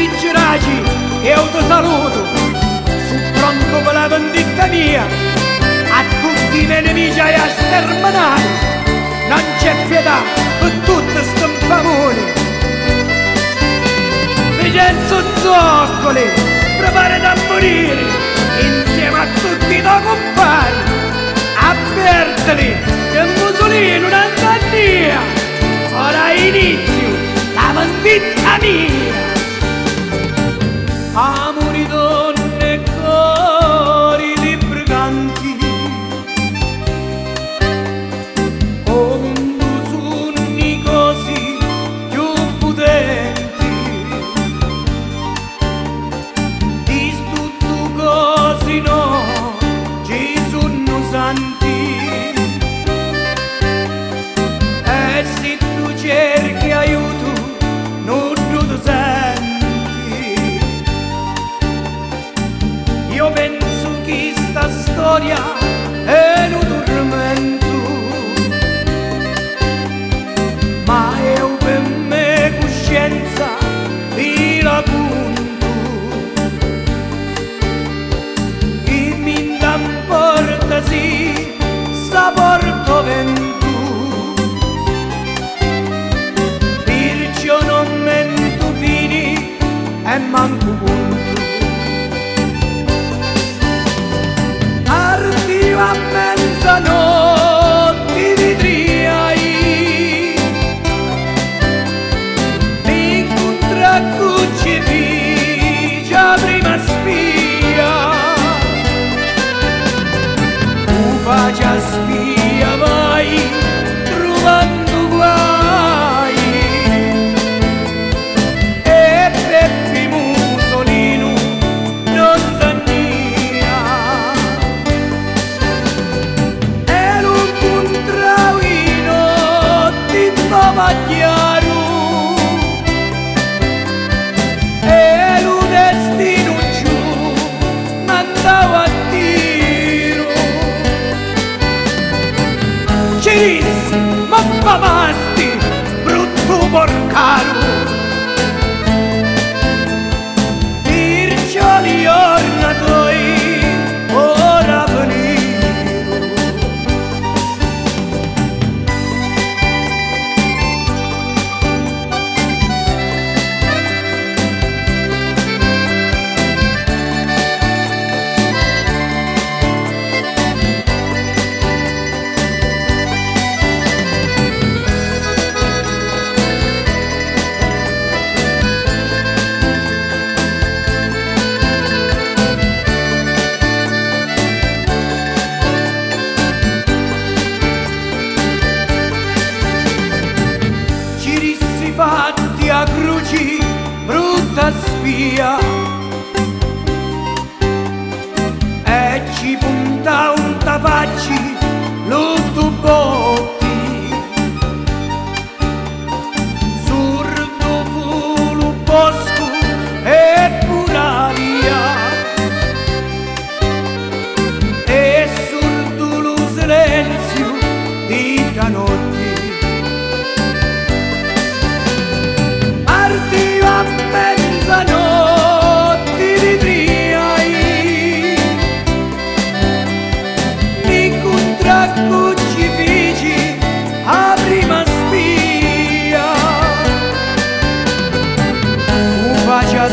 rigiraci, io ti saluto, sono pronto per la vendetta mia, a tutti i miei nemici e a sterminare, non c'è pietà per tutti sti infamoni. Vincenzo Zoccoli, preparati a morire, insieme a tutti i tuoi compari, avvertili che Mussolini non andrà via, ora inizio la vendetta mia. Amori, donne e cori di briganti, o mondo sunni così più potenti, di tutto così no, ci sono santi, e se tu cerchi aiuto non lo senti. Io penso che sta storia è un tormento, ma io per me coscienza vi la punto, che mi porta sì, sta porto vento, perciò non mento fini e manco punto. A mezzanotte ti triai, mi incontra Crocificia prima spia, tu faccia spia vai trovando guai, e Peppi Mussolino non s'annia. Chiaro e lo destino giù andava a tiro, ci disse ma papasti brutto porcaro, perciò gli ornatori ora venire. Fatti a croci, brutta spia, e ci punta un tafacci, l'otto botti, surdo fu lo bosco e puraria, e surdo lo silenzio di canotti. A mezzanotte ti triai, mi incontra Crocifici a prima spia, tu faccia